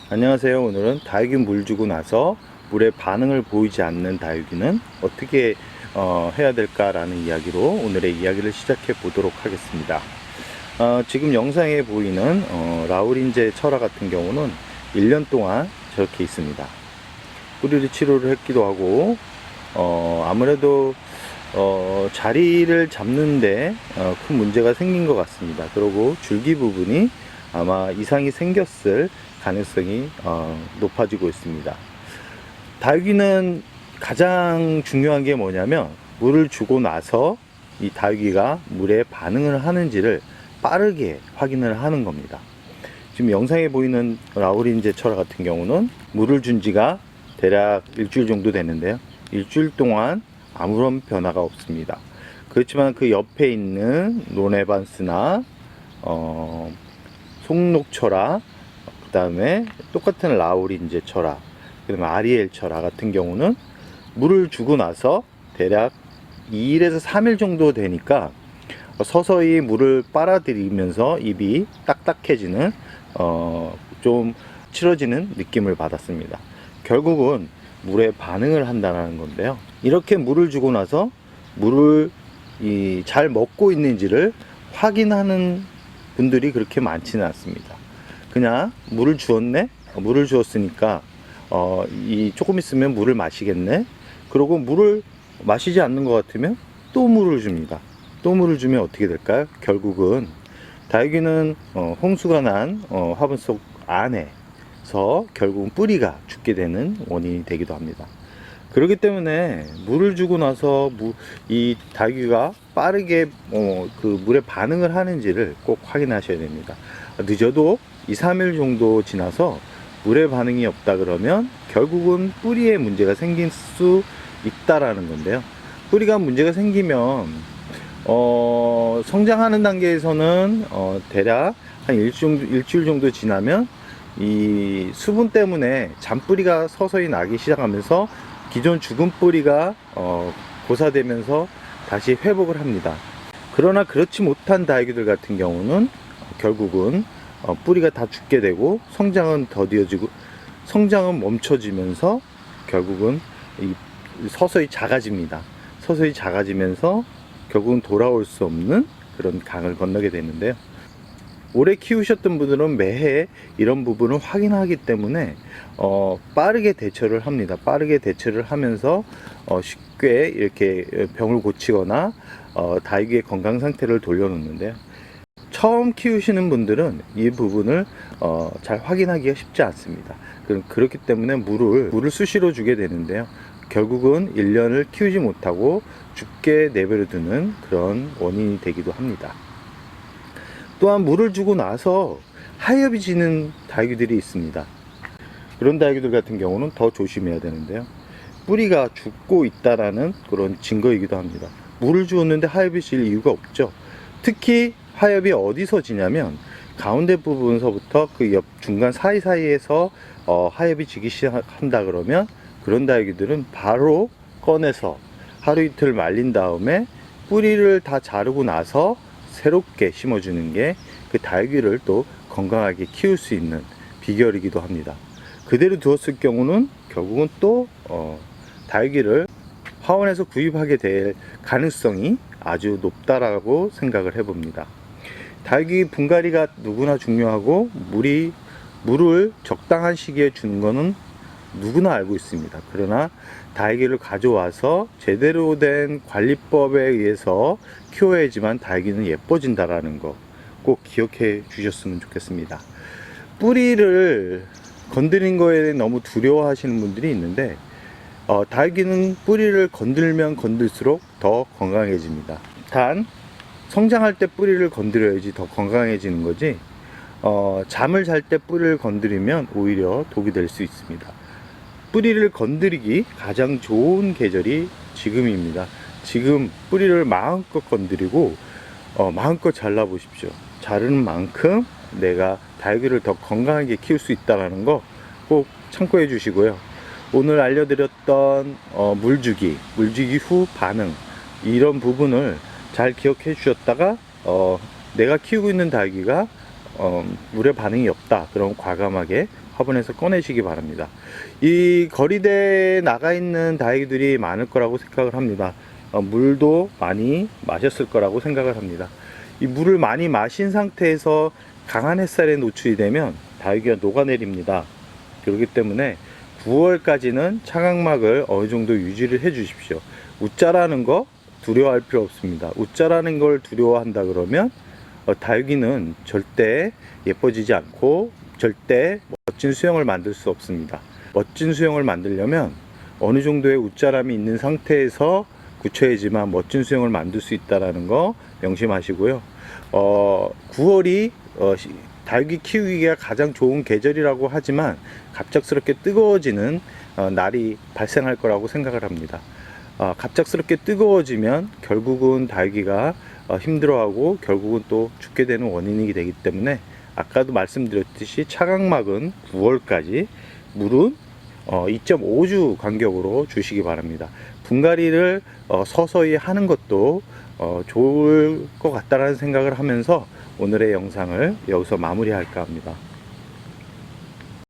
안녕하세요. 오늘은 다육이 물 주고 나서 물에 반응을 보이지 않는 다육이는 어떻게 해야 될까라는 이야기로 오늘의 이야기를 시작해 보도록 하겠습니다. 지금 영상에 보이는 라우린제 철화 같은 경우는 1년 동안 저렇게 있습니다. 뿌리를 치료를 했기도 하고 아무래도 자리를 잡는데 큰 문제가 생긴 것 같습니다. 그리고 줄기 부분이 아마 이상이 생겼을 가능성이 높아지고 있습니다. 다육이는 가장 중요한 게 뭐냐면 물을 주고 나서 이 다육이가 물에 반응을 하는지를 빠르게 확인을 하는 겁니다. 지금 영상에 보이는 라우린제 철화 같은 경우는 물을 준 지가 대략 일주일 정도 되는데요. 일주일 동안 아무런 변화가 없습니다. 그렇지만 그 옆에 있는 론에반스나 송록철화, 그 다음에 똑같은 라우린제 철화, 그 다음에 아리엘 철화 같은 경우는 물을 주고 나서 대략 2일에서 3일 정도 되니까 서서히 물을 빨아들이면서 잎이 딱딱해지는 좀 치러지는 느낌을 받았습니다. 결국은 물에 반응을 한다는 건데요. 이렇게 물을 주고 나서 물을 잘 먹고 있는지를 확인하는 분들이 그렇게 많지는 않습니다. 그냥 물을 주었네, 물을 주었으니까 조금 있으면 물을 마시겠네, 그러고 물을 마시지 않는 것 같으면 또 물을 줍니다. 또 물을 주면 어떻게 될까요? 결국은 다육이는 홍수가 난 화분 속 안에서 결국은 뿌리가 죽게 되는 원인이 되기도 합니다. 그렇기 때문에 물을 주고 나서 이 다육이가 빠르게 그 물에 반응을 하는지를 꼭 확인하셔야 됩니다. 늦어도 2, 3일 정도 지나서 물에 반응이 없다 그러면 결국은 뿌리에 문제가 생길 수 있다라는 건데요. 뿌리가 문제가 생기면 성장하는 단계에서는 대략 한 일주일 정도 지나면 이 수분 때문에 잔뿌리가 서서히 나기 시작하면서 기존 죽은 뿌리가 고사되면서 다시 회복을 합니다. 그러나 그렇지 못한 다육이들 같은 경우는 결국은 뿌리가 다 죽게 되고 성장은 더디어지고 성장은 멈춰지면서 결국은 서서히 작아집니다. 서서히 작아지면서 결국은 돌아올 수 없는 그런 강을 건너게 되는데요. 오래 키우셨던 분들은 매해 이런 부분을 확인하기 때문에 빠르게 대처를 합니다. 빠르게 대처를 하면서 쉽게 이렇게 병을 고치거나 다육이의 건강 상태를 돌려놓는데요. 처음 키우시는 분들은 이 부분을 잘 확인하기가 쉽지 않습니다. 그렇기 때문에 물을 수시로 주게 되는데요. 결국은 1년을 키우지 못하고 죽게 내버려 두는 그런 원인이 되기도 합니다. 또한 물을 주고 나서 하엽이 지는 다육이들이 있습니다. 그런 다육이들 같은 경우는 더 조심해야 되는데요. 뿌리가 죽고 있다라는 그런 증거이기도 합니다. 물을 주었는데 하엽이 질 이유가 없죠. 특히 하엽이 어디서 지냐면 가운데 부분서부터 그 옆 중간 사이사이에서 하엽이 지기 시작한다 그러면 그런 다육이들은 바로 꺼내서 하루 이틀 말린 다음에 뿌리를 다 자르고 나서 새롭게 심어주는 게 그 다육이를 또 건강하게 키울 수 있는 비결이기도 합니다. 그대로 두었을 경우는 결국은 또 다육이를 화원에서 구입하게 될 가능성이 아주 높다라고 생각을 해봅니다. 다육이 분갈이가 누구나 중요하고 물을 적당한 시기에 주는 것은 누구나 알고 있습니다. 그러나 다육이를 가져와서 제대로 된 관리법에 의해서 키워야지만 다육이는 예뻐진다라는 거 꼭 기억해 주셨으면 좋겠습니다. 뿌리를 건드린 거에 너무 두려워하시는 분들이 있는데 다육이는 뿌리를 건들면 건들수록 더 건강해집니다. 단 성장할 때 뿌리를 건드려야지 더 건강해지는 거지 잠을 잘 때 뿌리를 건드리면 오히려 독이 될 수 있습니다. 뿌리를 건드리기 가장 좋은 계절이 지금입니다. 지금 뿌리를 마음껏 건드리고 마음껏 잘라보십시오. 자르는 만큼 내가 다육이를 더 건강하게 키울 수 있다는 거 꼭 참고해 주시고요. 오늘 알려드렸던 물주기 후 반응, 이런 부분을 잘 기억해 주셨다가 내가 키우고 있는 다육이가 물에 반응이 없다, 그럼 과감하게 화분에서 꺼내시기 바랍니다. 이 거리대에 나가 있는 다육이들이 많을 거라고 생각을 합니다. 물도 많이 마셨을 거라고 생각을 합니다. 이 물을 많이 마신 상태에서 강한 햇살에 노출이 되면 다육이가 녹아내립니다. 그렇기 때문에 9월까지는 차광막을 어느 정도 유지를 해 주십시오. 웃자라는 거 두려워할 필요 없습니다. 웃자라는 걸 두려워한다 그러면 다육이는 절대 예뻐지지 않고 절대 멋진 수영을 만들 수 없습니다. 멋진 수영을 만들려면 어느 정도의 웃자람이 있는 상태에서 굳혀야지만 멋진 수영을 만들 수 있다는 거 명심하시고요. 9월이 다육이 키우기가 가장 좋은 계절이라고 하지만 갑작스럽게 뜨거워지는 날이 발생할 거라고 생각을 합니다. 갑작스럽게 뜨거워지면 결국은 다육이가 힘들어하고 결국은 또 죽게 되는 원인이 되기 때문에 아까도 말씀드렸듯이 차광막은 9월까지, 물은 2.5주 간격으로 주시기 바랍니다. 분갈이를 서서히 하는 것도 좋을 것 같다라는 생각을 하면서 오늘의 영상을 여기서 마무리할까 합니다.